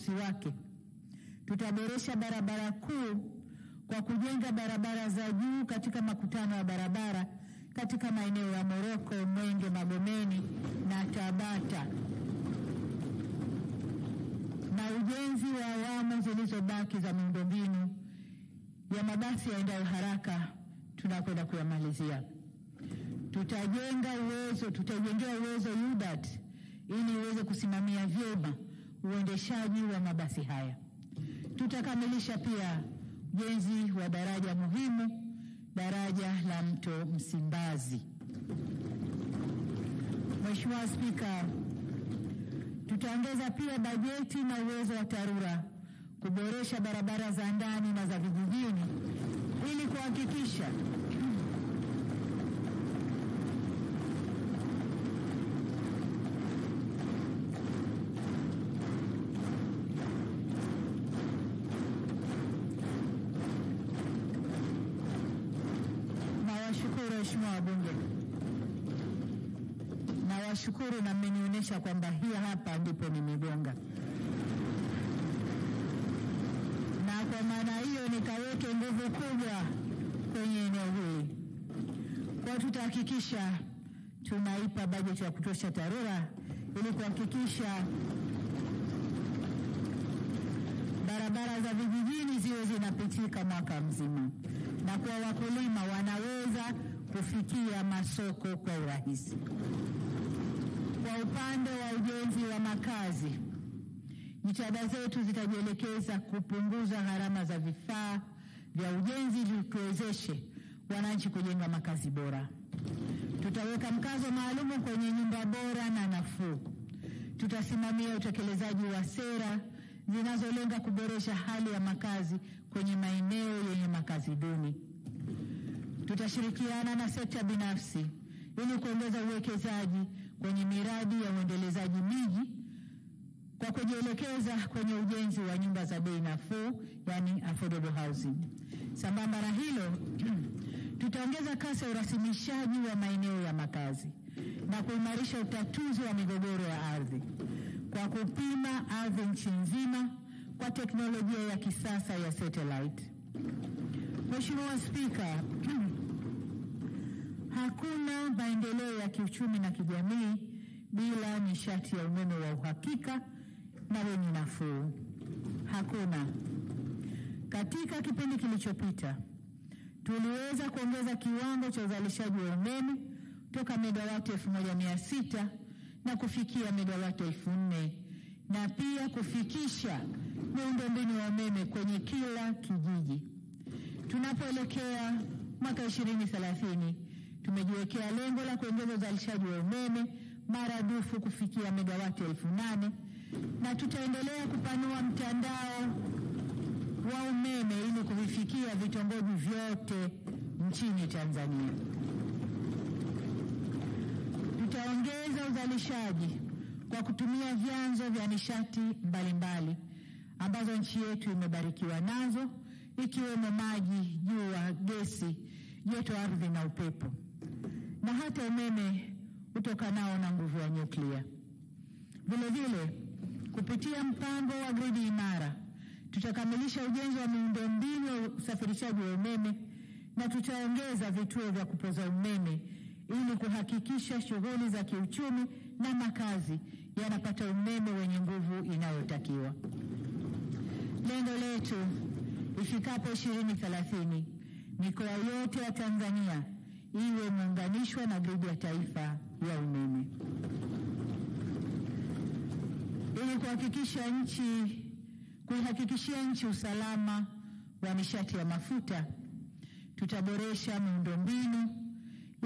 ufanisi wake. Tutaboresha barabara kuu kwa kujenga barabara za juu katika makutano ya barabara katika maeneo ya Moroko, Mwenge, Magomeni na Tabata, na ujenzi wa awamu zilizobaki za miundombinu ya mabasi yaendayo haraka tunakwenda kuyamalizia. Tutajengea uwezo UDART ili iweze kusimamia vyema uendeshaji wa mabasi haya. Tutakamilisha pia ujenzi wa daraja muhimu, daraja la Mto Msimbazi. Mheshimiwa Spika, tutaongeza pia bajeti na uwezo wa TARURA kuboresha barabara za ndani na za vijijini ili kuhakikisha Mheshimiwa wabunge, nawashukuru na mmenionyesha kwamba hii hapa ndipo nimegonga, na kwa maana hiyo nikaweke nguvu kubwa kwenye eneo hili. Kwa tutahakikisha tunaipa bajeti ya kutosha TARURA ili kuhakikisha barabara za vijijini ziwe zinapitika mwaka mzima, na kwa wakulima wanaweza kufikia masoko kwa urahisi. Kwa upande wa ujenzi wa makazi, jitihada zetu zitajielekeza kupunguza gharama za vifaa vya ujenzi ili tuwezeshe wananchi kujenga makazi bora. Tutaweka mkazo maalumu kwenye nyumba bora na nafuu. Tutasimamia utekelezaji wa sera zinazolenga kuboresha hali ya makazi kwenye maeneo yenye makazi duni. Tutashirikiana na sekta binafsi ili kuongeza uwekezaji kwenye miradi ya uendelezaji miji kwa kujielekeza kwenye ujenzi wa nyumba za bei nafuu, yani affordable housing. Sambamba na hilo, tutaongeza kasi ya urasimishaji wa maeneo ya makazi na kuimarisha utatuzi wa migogoro ya ardhi kwa kupima ardhi nchi nzima kwa teknolojia ya kisasa ya satellite. Mheshimiwa Spika, hakuna maendeleo ya kiuchumi na kijamii bila nishati ya umeme wa uhakika na wenye nafuu. Hakuna. Katika kipindi kilichopita, tuliweza kuongeza kiwango cha uzalishaji wa umeme toka megawati 1600 na kufikia megawati 4000, na pia kufikisha miundombinu ya umeme kwenye kila kijiji. Tunapoelekea mwaka 2030, tumejiwekea lengo la kuongeza uzalishaji wa umeme maradufu kufikia megawati 8000, na tutaendelea kupanua mtandao wa umeme ili kuvifikia vitongoji vyote nchini Tanzania. Tutaongeza uzalishaji kwa kutumia vyanzo vya nishati mbalimbali ambazo nchi yetu imebarikiwa nazo, ikiwemo maji, jua, gesi, joto ardhi na upepo, na hata umeme utokanao na nguvu ya nyuklia. Vile vile, kupitia mpango wa gridi imara, tutakamilisha ujenzi wa miundombinu ya usafirishaji wa umeme na tutaongeza vituo vya kupoza umeme ili kuhakikisha shughuli za kiuchumi na makazi yanapata umeme wenye nguvu inayotakiwa. Lengo letu ifikapo 2030, mikoa yote ya Tanzania iwe muunganishwa na gridi ya taifa ya umeme. Ili kuihakikishia nchi usalama wa nishati ya mafuta, tutaboresha miundombinu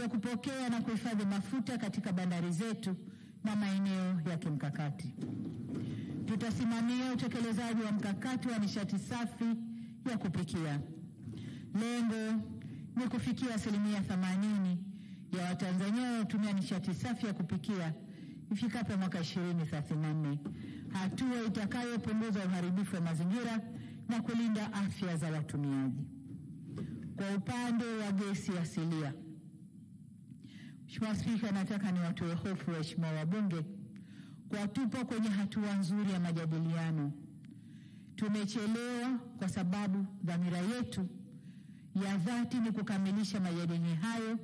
ya kupokea na kuhifadhi mafuta katika bandari zetu na maeneo ya kimkakati. Tutasimamia utekelezaji wa mkakati wa nishati safi ya kupikia. Lengo ni kufikia 80% ya Watanzania wanaotumia nishati safi ya kupikia ifikapo mwaka 2034, hatua itakayopunguza uharibifu wa mazingira na kulinda afya za watumiaji. Kwa upande wa gesi asilia, Mheshimiwa Spika, nataka niwatoe hofu waheshimiwa wabunge kwa tupo kwenye hatua nzuri ya majadiliano Tumechelewa kwa sababu dhamira yetu ya dhati ni kukamilisha majadiliano hayo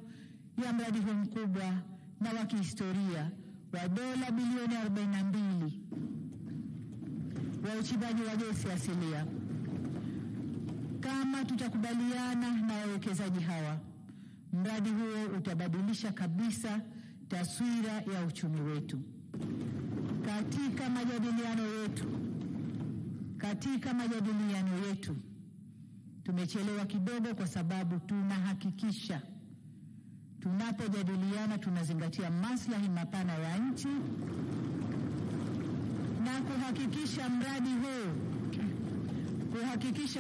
ya mradi huu mkubwa na wa kihistoria wa dola bilioni 42 wa uchimbaji wa gesi asilia. Kama tutakubaliana na wawekezaji hawa, mradi huo utabadilisha kabisa taswira ya uchumi wetu. Katika majadiliano yetu tumechelewa kidogo kwa sababu tunahakikisha tunapojadiliana tunazingatia maslahi mapana ya nchi na kuhakikisha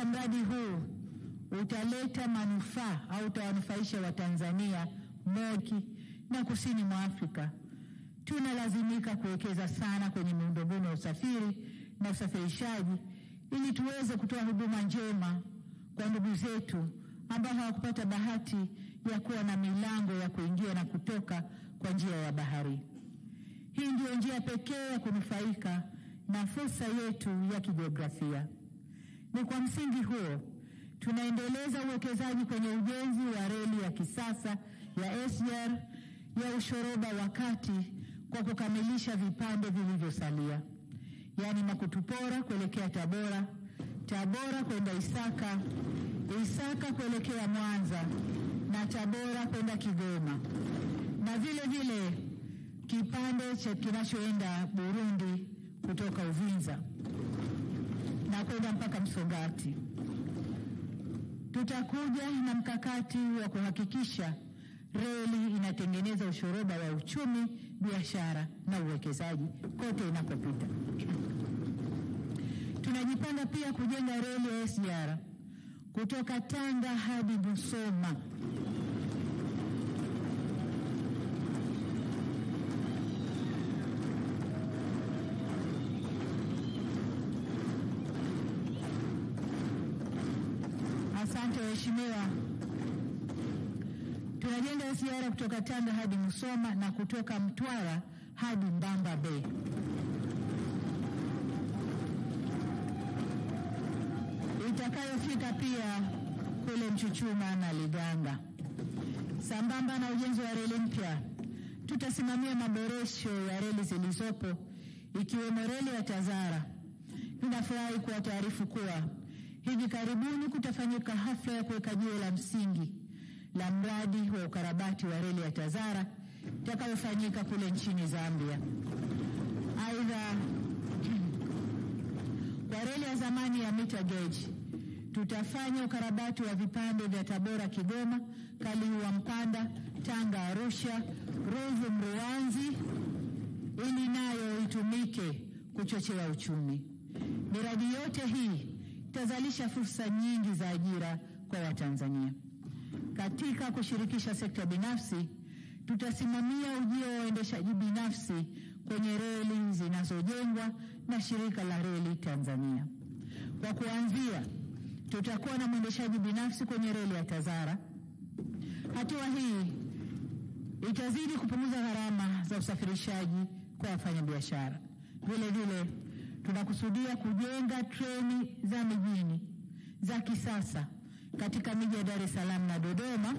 mradi huu utaleta manufaa au utawanufaisha Watanzania moki na kusini mwa Afrika. Tunalazimika kuwekeza sana kwenye miundombinu ya usafiri na usafirishaji ili tuweze kutoa huduma njema kwa ndugu zetu ambao hawakupata bahati ya kuwa na milango ya kuingia na kutoka kwa njia ya bahari. Hii ndio njia pekee ya kunufaika na fursa yetu ya kijiografia. Ni kwa msingi huo tunaendeleza uwekezaji kwenye ujenzi wa reli ya kisasa ya SGR ya ushoroba wa kati kwa kukamilisha vipande vilivyosalia, yaani Makutupora kuelekea Tabora, Tabora kwenda Isaka, Isaka kuelekea Mwanza na Tabora kwenda Kigoma, na vile vile kipande kinachoenda Burundi kutoka Uvinza na kwenda mpaka Msongati. Tutakuja na mkakati wa kuhakikisha reli inatengeneza ushoroba wa uchumi, biashara na uwekezaji kote inakopita. Tunajipanga pia kujenga reli ya SGR kutoka Tanga hadi Musoma. Asante waheshimiwa. Tunajenga SGR kutoka Tanga hadi Musoma na kutoka Mtwara hadi Mbamba Bay. Itakayofika pia kule Mchuchuma na Liganga. Sambamba na ujenzi wa reli mpya, tutasimamia maboresho ya reli zilizopo ikiwemo reli ya Tazara. Ninafurahi kuwataarifu kuwa hivi karibuni kutafanyika hafla ya kuweka jiwe la msingi la mradi wa ukarabati wa reli ya Tazara itakayofanyika kule nchini Zambia. Aidha, kwa reli ya zamani ya meter gauge tutafanya ukarabati wa vipande vya Tabora Kigoma, Kaliua Mpanda, Tanga Arusha, Ruvu Mruanzi ili nayo itumike kuchochea uchumi. Miradi yote hii itazalisha fursa nyingi za ajira kwa Watanzania. Katika kushirikisha sekta binafsi, tutasimamia ujio wa waendeshaji binafsi kwenye reli zinazojengwa na Shirika la Reli Tanzania. Kwa kuanzia, tutakuwa na mwendeshaji binafsi kwenye reli ya Tazara. Hatua hii itazidi kupunguza gharama za usafirishaji kwa wafanyabiashara. Vile vile, tunakusudia kujenga treni za mijini za kisasa katika miji ya Dar es Salaam na Dodoma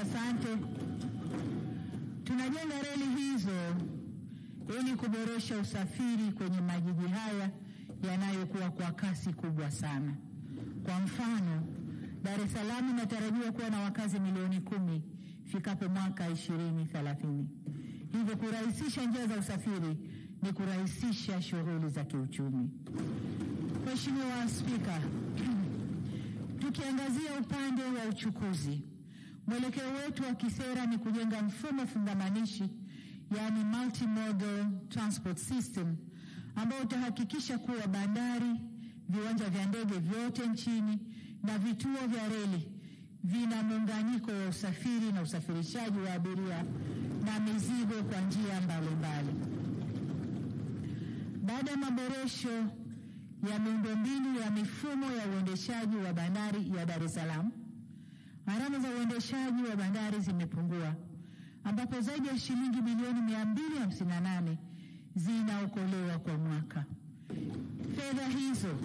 Asante. Tunajenga reli hizo ili kuboresha usafiri kwenye majiji haya yanayokuwa kwa kasi kubwa sana. Kwa mfano, Dar es Salaam inatarajiwa kuwa na wakazi milioni 10 fikapo mwaka 2030. Hivyo kurahisisha njia za usafiri ni kurahisisha shughuli za kiuchumi. Mheshimiwa Spika, tukiangazia upande wa uchukuzi, mwelekeo wetu wa kisera ni kujenga mfumo fungamanishi, yani multimodal transport system, ambao utahakikisha kuwa bandari, viwanja vya ndege vyote nchini na vituo vya reli vina muunganiko wa usafiri na usafirishaji wa abiria na mizigo kwa njia mbalimbali. Baada ya maboresho ya miundombinu ya mifumo ya uendeshaji wa bandari ya Dar es Salaam, gharama za uendeshaji wa bandari zimepungua, ambapo zaidi ya shilingi bilioni 258 zinaokolewa kwa mwaka. Fedha hizo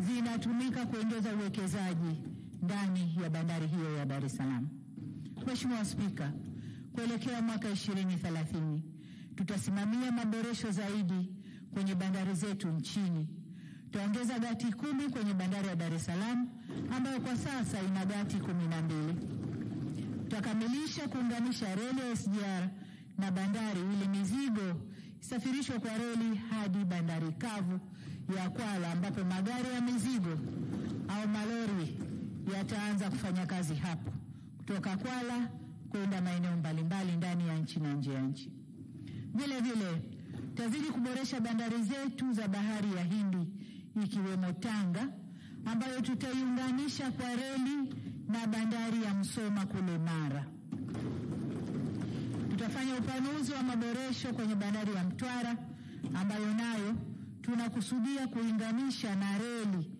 zinatumika kuongeza uwekezaji ndani ya bandari hiyo ya Dar es Salaam. Mheshimiwa Spika, kuelekea mwaka 2030 tutasimamia maboresho zaidi kwenye bandari zetu nchini. Tutaongeza gati 10 kwenye bandari ya Dar es Salaam ambayo kwa sasa ina gati 12. Tutakamilisha kuunganisha reli ya SGR na bandari ili mizigo isafirishwe kwa reli hadi bandari kavu ya Kwala, ambapo magari ya mizigo au malori yataanza kufanya kazi hapo kutoka Kwala kwenda maeneo mbalimbali ndani ya nchi na nje ya nchi. Vile vile tutazidi kuboresha bandari zetu za bahari ya Hindi ikiwemo Tanga, ambayo tutaiunganisha kwa reli na bandari ya Msoma kule Mara. Tutafanya upanuzi wa maboresho kwenye bandari ya Mtwara, ambayo nayo tunakusudia kuunganisha na reli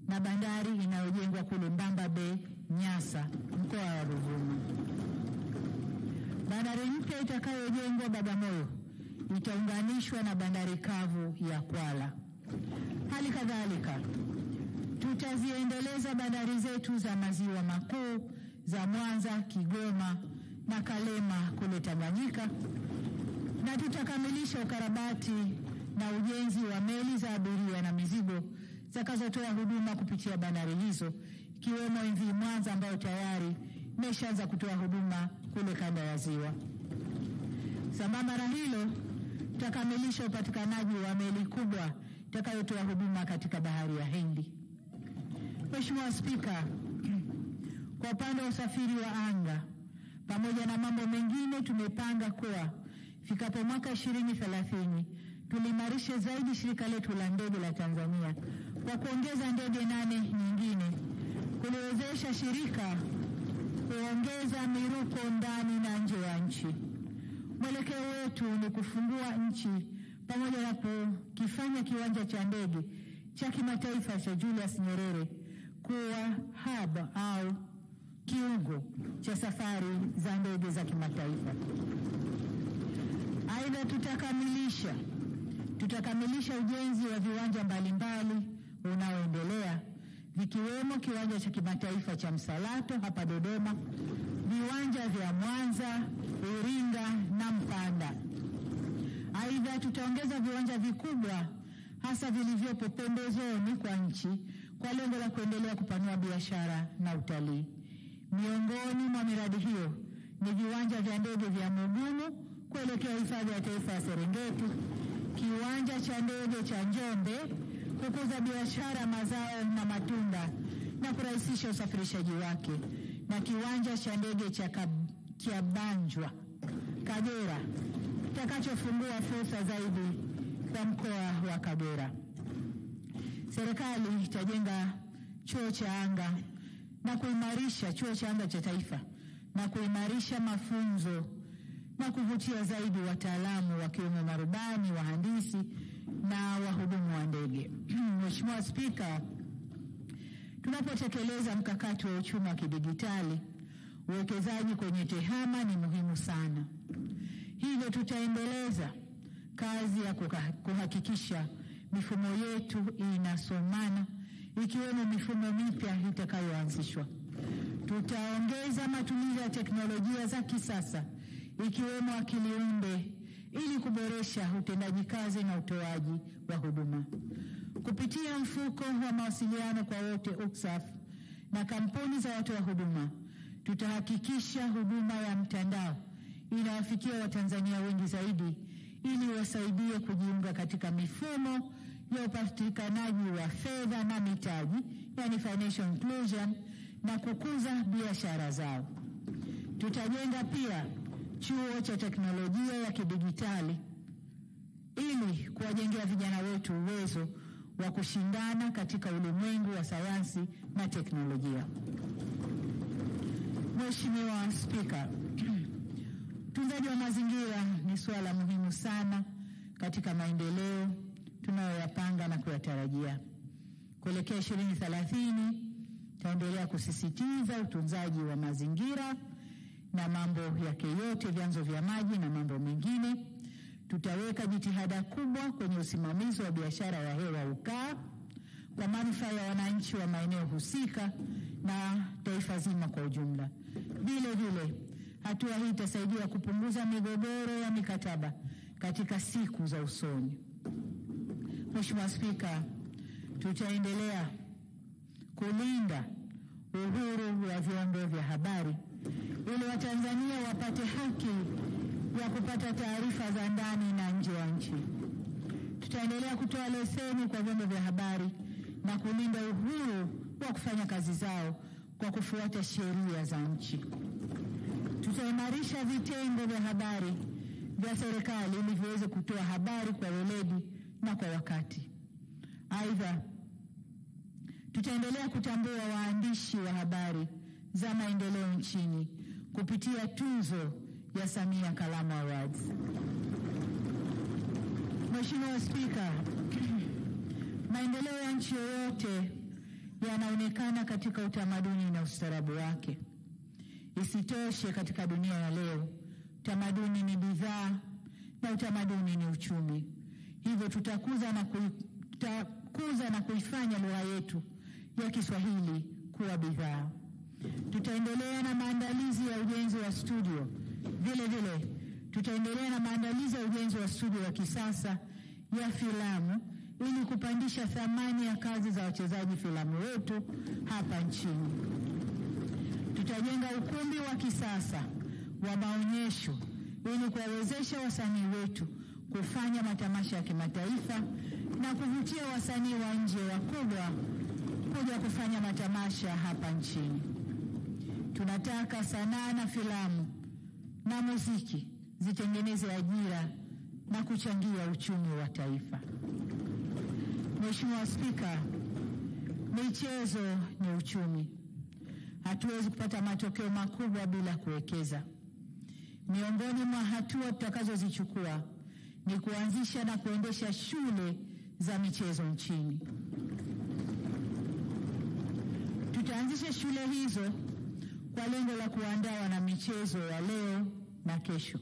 na bandari inayojengwa kule Mbamba Bay, Nyasa, mkoa wa Ruvuma. Bandari mpya itakayojengwa Bagamoyo itaunganishwa na bandari kavu ya Kwala. Hali kadhalika tutaziendeleza bandari zetu za maziwa makuu za Mwanza, Kigoma na Kalema kule Tanganyika, na tutakamilisha ukarabati na ujenzi wa meli za abiria na mizigo zitakazotoa huduma kupitia bandari hizo, ikiwemo MV Mwanza ambayo tayari imeshaanza kutoa huduma kule kanda ya Ziwa. Sambamba na hilo, tutakamilisha upatikanaji wa meli kubwa itakayotoa huduma katika bahari ya Hindi. Mheshimiwa Spika, kwa upande wa usafiri wa anga pamoja na mambo mengine, tumepanga kuwa fikapo mwaka 2030 tuliimarishe zaidi shirika letu la ndege la Tanzania kwa kuongeza ndege 8 nyingine, kuliwezesha shirika kuongeza miruko ndani na nje ya nchi. Mwelekeo wetu ni kufungua nchi pamoja na kukifanya kiwanja cha ndege cha kimataifa cha Julius Nyerere kuwa hub au kiungo cha safari za ndege za kimataifa. Aidha, tutakamilisha ujenzi wa viwanja mbalimbali unaoendelea, vikiwemo kiwanja cha kimataifa cha Msalato hapa Dodoma, viwanja vya Mwanza, Iringa na Mpanda. Aidha, tutaongeza viwanja vikubwa hasa vilivyopo pembezoni kwa nchi kwa lengo la kuendelea kupanua biashara na utalii. Miongoni mwa miradi hiyo ni viwanja vya ndege vya Mugumu kuelekea hifadhi ya taifa ya Serengeti, kiwanja cha ndege cha Njombe kukuza biashara mazao na matunda na kurahisisha usafirishaji wake, na kiwanja cha ndege cha Kiabanjwa Kagera kitakachofungua fursa zaidi kwa mkoa wa Kagera. Serikali itajenga chuo cha anga na kuimarisha chuo cha anga cha taifa na kuimarisha mafunzo na kuvutia zaidi wataalamu wakiwemo marubani, wahandisi na wahudumu wa ndege. Mheshimiwa Spika, tunapotekeleza mkakati wa uchumi wa kidijitali, uwekezaji kwenye tehama ni muhimu sana. Hivyo tutaendeleza kazi ya kuhakikisha mifumo yetu inasomana, ikiwemo mifumo mipya itakayoanzishwa. Tutaongeza matumizi ya teknolojia za kisasa ikiwemo akili unde ili kuboresha utendaji kazi na utoaji wa huduma. Kupitia mfuko wa mawasiliano kwa wote UCSAF na kampuni za watoa huduma, tutahakikisha huduma ya mtandao inawafikia Watanzania wengi zaidi ili wasaidie kujiunga katika mifumo ya upatikanaji wa fedha na mitaji, yani financial inclusion, na kukuza biashara zao. Tutajenga pia chuo cha teknolojia ya kidijitali ili kuwajengea vijana wetu uwezo wa kushindana katika ulimwengu wa sayansi na teknolojia. Mheshimiwa Spika, utunzaji wa mazingira ni suala muhimu sana katika maendeleo tunayoyapanga na kuyatarajia. Kuelekea 2030 tutaendelea kusisitiza utunzaji wa mazingira na mambo yake yote, vyanzo vya maji na mambo mengine. Tutaweka jitihada kubwa kwenye usimamizi wa biashara ya hewa ukaa kwa manufaa ya wananchi wa maeneo husika na taifa zima kwa ujumla. Vile vile, hatua hii itasaidia kupunguza migogoro ya mikataba katika siku za usoni. Mheshimiwa Spika, tutaendelea kulinda uhuru wa vyombo vya habari ili Watanzania wapate haki ya kupata taarifa za ndani na nje ya nchi. Tutaendelea kutoa leseni kwa vyombo vya habari na kulinda uhuru wa kufanya kazi zao kwa kufuata sheria za nchi. Tutaimarisha vitengo vya habari vya serikali ili viweze kutoa habari kwa weledi na kwa wakati. Aidha, tutaendelea kutambua waandishi wa habari za maendeleo nchini kupitia tuzo ya Samia Kalamu Awards. Mheshimiwa Spika, maendeleo ya nchi yoyote yanaonekana katika utamaduni na ustaarabu wake. Isitoshe, katika dunia ya leo, utamaduni ni bidhaa na utamaduni ni uchumi. Hivyo tutakuza na kuifanya lugha yetu ya Kiswahili kuwa bidhaa. Tutaendelea na maandalizi ya ujenzi wa studio. Vile vile, tutaendelea na maandalizi ya ujenzi wa studio ya kisasa ya filamu ili kupandisha thamani ya kazi za wachezaji filamu wetu hapa nchini. Tutajenga ukumbi wa kisasa wa maonyesho ili kuwawezesha wasanii wetu kufanya matamasha ya kimataifa na kuvutia wasanii wa nje wakubwa kuja kufanya matamasha hapa nchini. Tunataka sanaa na filamu na muziki zitengeneze ajira na kuchangia uchumi wa taifa. Mheshimiwa Spika, michezo ni uchumi. Hatuwezi kupata matokeo makubwa bila kuwekeza. Miongoni mwa hatua tutakazozichukua ni kuanzisha na kuendesha shule za michezo nchini. Tutaanzisha shule hizo kwa lengo la kuandaa wana michezo wa leo na kesho.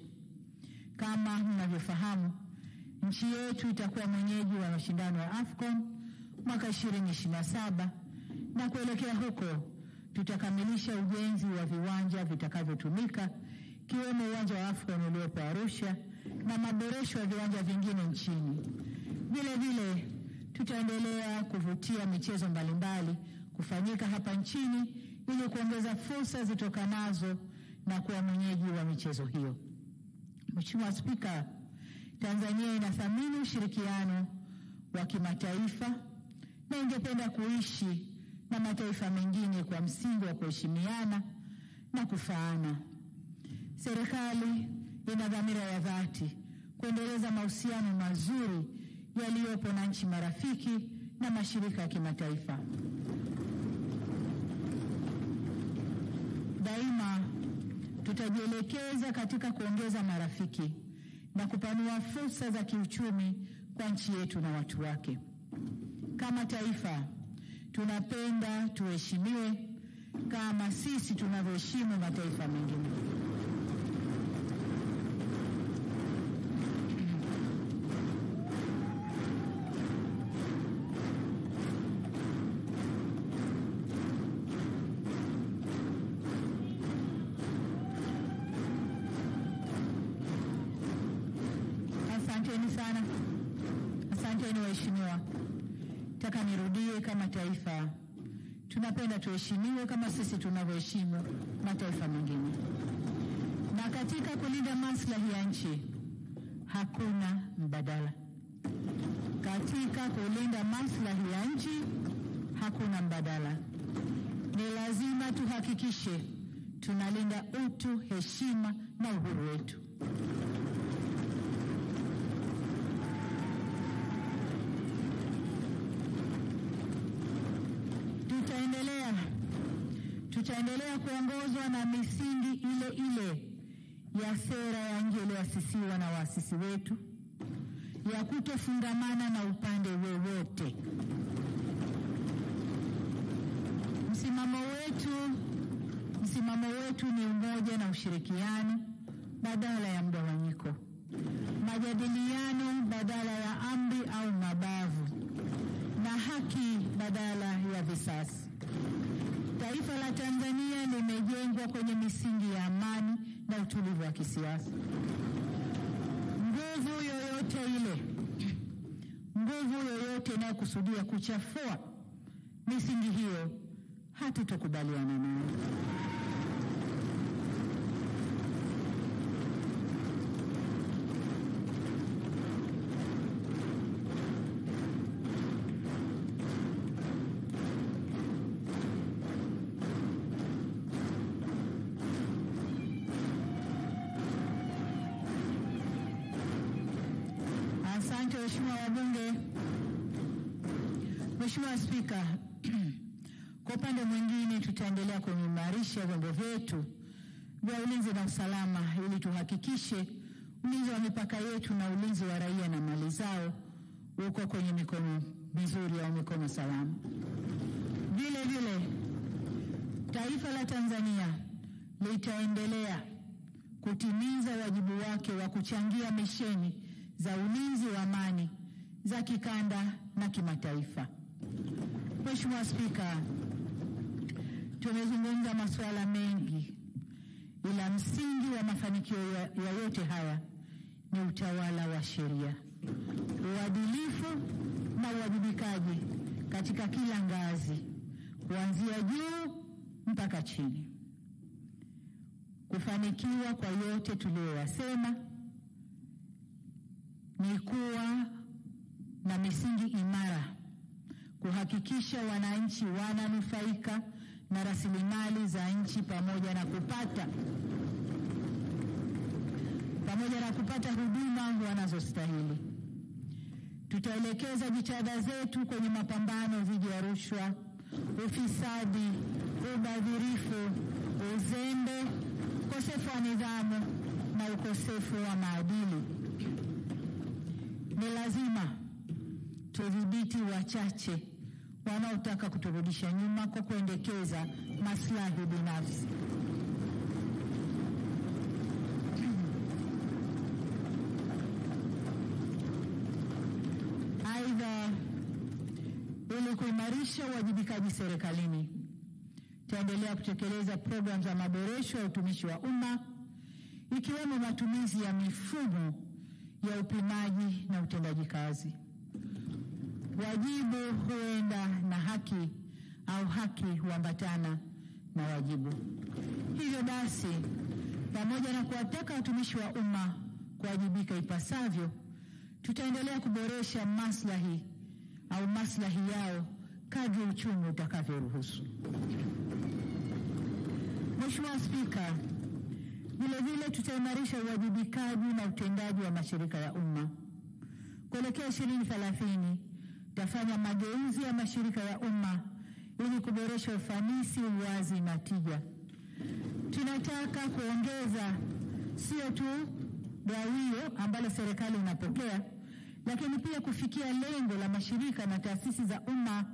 Kama mnavyofahamu, nchi yetu itakuwa mwenyeji wa mashindano ya AFCON mwaka 2027 na kuelekea huko tutakamilisha ujenzi wa viwanja vitakavyotumika, kiwemo uwanja wa AFCON uliopo Arusha na maboresho ya viwanja vingine nchini. Vile vile, tutaendelea kuvutia michezo mbalimbali kufanyika hapa nchini ili kuongeza fursa zitokanazo na kuwa mwenyeji wa michezo hiyo. Mheshimiwa Spika, Tanzania inathamini ushirikiano wa kimataifa na ingependa kuishi na mataifa mengine kwa msingi wa kuheshimiana na kufaana. Serikali ina dhamira ya dhati kuendeleza mahusiano mazuri yaliyopo na nchi marafiki na mashirika ya kimataifa. Daima tutajielekeza katika kuongeza marafiki na kupanua fursa za kiuchumi kwa nchi yetu na watu wake. Kama taifa, tunapenda tuheshimiwe kama sisi tunavyoheshimu mataifa mengine. Asanteni sana. Asanteni waheshimiwa. Nataka nirudie, kama taifa tunapenda tuheshimiwe kama sisi tunavyoheshimu mataifa mengine. Na katika kulinda maslahi ya nchi hakuna mbadala. Katika kulinda maslahi ya nchi hakuna mbadala. Ni lazima tuhakikishe tunalinda utu, heshima na uhuru wetu. Tutaendelea kuongozwa na misingi ile ile ya sera ya nje iliyoasisiwa na waasisi wetu ya kutofungamana na upande wowote. Msimamo wetu ni umoja na ushirikiano badala ya mgawanyiko, majadiliano badala ya amri au mabavu, na haki badala ya visasi. Taifa la Tanzania limejengwa kwenye misingi ya amani na utulivu wa kisiasa. Nguvu yoyote inayokusudia kuchafua misingi hiyo hatutokubaliana nayo. Asante Mheshimiwa wabunge. Mheshimiwa Spika, kwa upande mwingine tutaendelea kuimarisha vyombo vyetu vya ulinzi na usalama ili tuhakikishe ulinzi wa mipaka yetu na ulinzi wa raia na mali zao uko kwenye mikono mizuri au mikono salama. Vile vile taifa la Tanzania litaendelea kutimiza wajibu wake wa kuchangia misheni za ulinzi wa amani za kikanda na kimataifa. Mheshimiwa Spika, tumezungumza masuala mengi, ila msingi wa mafanikio ya yote haya ni utawala wa sheria, uadilifu na uwajibikaji katika kila ngazi, kuanzia juu mpaka chini. Kufanikiwa kwa yote tuliyoyasema ni kuwa na misingi imara, kuhakikisha wananchi wananufaika na rasilimali za nchi pamoja na kupata huduma wanazostahili. Tutaelekeza jitihada zetu kwenye mapambano dhidi ya rushwa, ufisadi, ubadhirifu, uzembe, ukosefu wa nidhamu na ukosefu wa maadili. Ni lazima tudhibiti wachache wanaotaka kuturudisha nyuma kwa kuendekeza maslahi binafsi. Aidha, ili kuimarisha uwajibikaji serikalini, tutaendelea kutekeleza programu za maboresho ya utumishi wa umma, ikiwemo matumizi ya mifumo ya upimaji na utendaji kazi. Wajibu huenda na haki au haki huambatana na wajibu. Hivyo basi, pamoja na kuwataka watumishi wa umma kuwajibika ipasavyo, tutaendelea kuboresha maslahi yao kadri uchumi utakavyoruhusu. Mheshimiwa Spika, vile tutaimarisha uwajibikaji na utendaji wa mashirika ya umma. Kuelekea 2030, tutafanya mageuzi ya mashirika ya umma ili kuboresha ufanisi, uwazi na tija. Tunataka kuongeza sio tu gawio ambalo serikali inapokea, lakini pia kufikia lengo la mashirika na taasisi za umma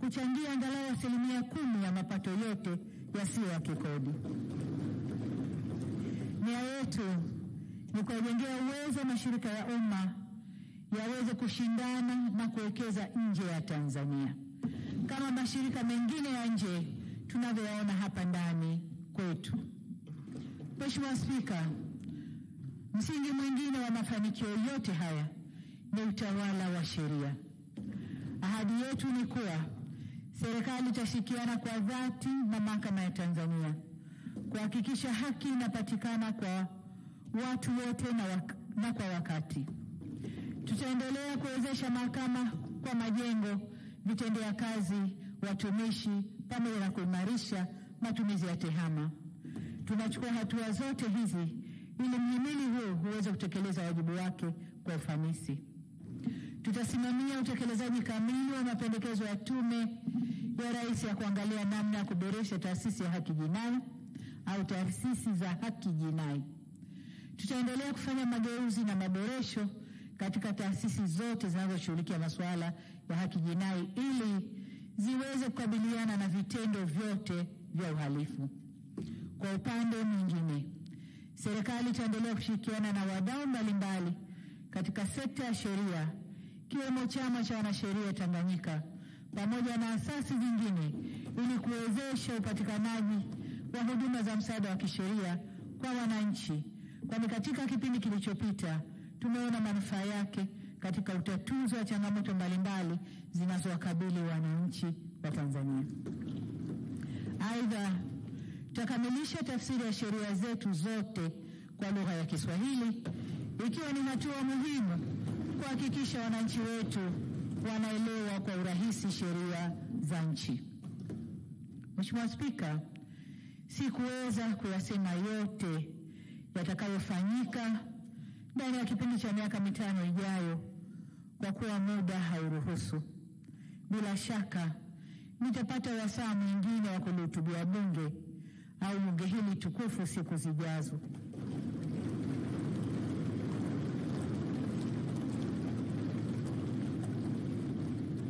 kuchangia angalau 10% ya mapato yote yasiyo ya kikodi. Nia yetu ni kuwajengea uwezo mashirika ya umma yaweze kushindana na kuwekeza nje ya Tanzania kama mashirika mengine ya nje tunavyoyaona hapa ndani kwetu. Mheshimiwa Spika, msingi mwingine wa mafanikio yote haya ni utawala wa sheria. Ahadi yetu ni kuwa serikali itashirikiana kwa dhati na Mahakama ya Tanzania kuhakikisha haki inapatikana kwa watu wote na kwa wakati. Tutaendelea kuwezesha mahakama kwa majengo, vitendea kazi, watumishi, pamoja na kuimarisha matumizi ya tehama. Tunachukua hatua zote hizi ili mhimili huu uweze kutekeleza wajibu wake kwa ufanisi. Tutasimamia utekelezaji kamili wa mapendekezo ya Tume ya Rais ya kuangalia namna ya kuboresha taasisi ya haki jinai au taasisi za haki jinai. Tutaendelea kufanya mageuzi na maboresho katika taasisi zote zinazoshughulikia masuala ya haki jinai ili ziweze kukabiliana na vitendo vyote vya uhalifu. Kwa upande mwingine, serikali itaendelea kushirikiana na wadau mbalimbali katika sekta ya sheria, kiwemo Chama cha Wanasheria Tanganyika pamoja na asasi zingine, ili kuwezesha upatikanaji wa huduma za msaada wa kisheria kwa wananchi, kwani katika kipindi kilichopita tumeona manufaa yake katika utatuzi wa changamoto mbalimbali zinazowakabili wananchi wa Tanzania. Aidha, tutakamilisha tafsiri ya sheria zetu zote kwa lugha ya Kiswahili, ikiwa ni hatua muhimu kuhakikisha wananchi wetu wanaelewa kwa urahisi sheria za nchi. Mheshimiwa Spika, sikuweza kuyasema yote yatakayofanyika ndani ya kipindi cha miaka 5 ijayo kwa kuwa muda hauruhusu. Bila shaka nitapata wasaa mwingine wa kulihutubia bunge au bunge hili tukufu siku zijazo.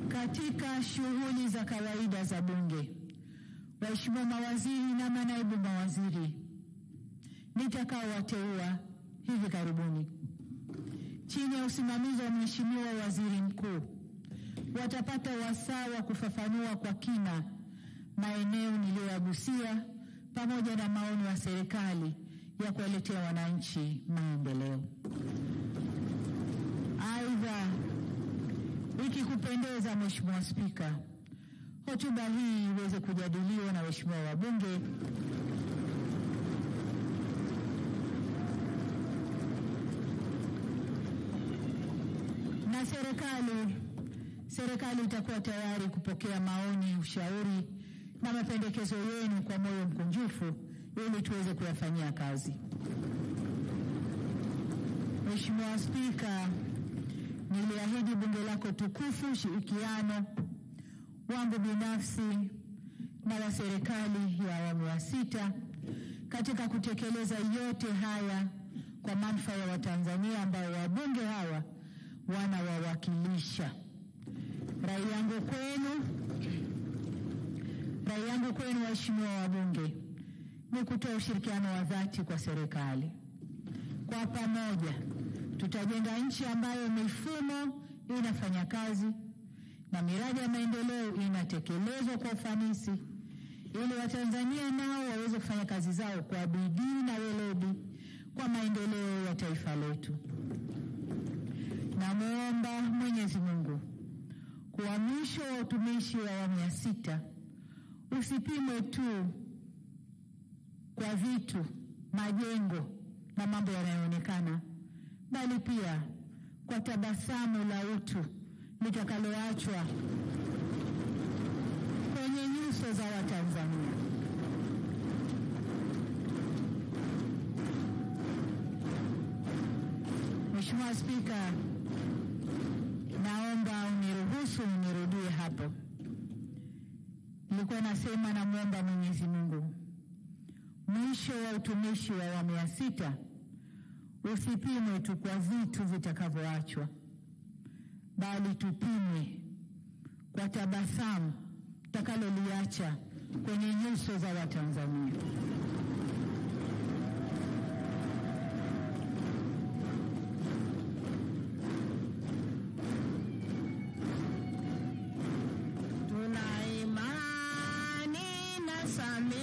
Katika shughuli za kawaida za bunge, waheshimiwa mawaziri na manaibu mawaziri nitakaowateua hivi karibuni chini ya usimamizi wa Mheshimiwa Waziri Mkuu watapata wasaa wa kufafanua kwa kina maeneo niliyoyagusia pamoja na maoni ya serikali ya kuwaletea wananchi maendeleo. Aidha, ikikupendeza Mheshimiwa Spika, hotuba hii iweze kujadiliwa na waheshimiwa wabunge na serikali itakuwa tayari kupokea maoni, ushauri na mapendekezo yenu kwa moyo mkunjufu ili tuweze kuyafanyia kazi. Mheshimiwa Spika, niliahidi bunge lako tukufu ushirikiano wangu binafsi na wa serikali ya awamu ya 6 katika kutekeleza yote haya kwa manufaa ya Watanzania ambao wabunge hawa wanawawakilisha. Rai yangu kwenu waheshimiwa wabunge ni kutoa ushirikiano wa dhati kwa serikali. Kwa pamoja tutajenga nchi ambayo mifumo inafanya kazi na miradi ya maendeleo inatekelezwa kwa ufanisi, ili Watanzania nao waweze kufanya kazi zao kwa bidii na weledi kwa maendeleo ya taifa letu. Namuomba Mwenyezi Mungu kuwa mwisho wa utumishi wa awamu ya 6 usipimwe tu kwa vitu, majengo na mambo yanayoonekana, bali pia kwa tabasamu la utu litakaloachwa kwenye nyuso za Watanzania. Mheshimiwa Spika, naomba uniruhusu nirudie hapo. Nilikuwa nasema namuomba Mwenyezi Mungu mwisho wa utumishi wa awamu ya 6 usipimwe tu kwa vitu vitakavyoachwa, bali tupimwe kwa tabasamu takaloliacha kwenye nyuso za Watanzania. Tuna imani na Samia.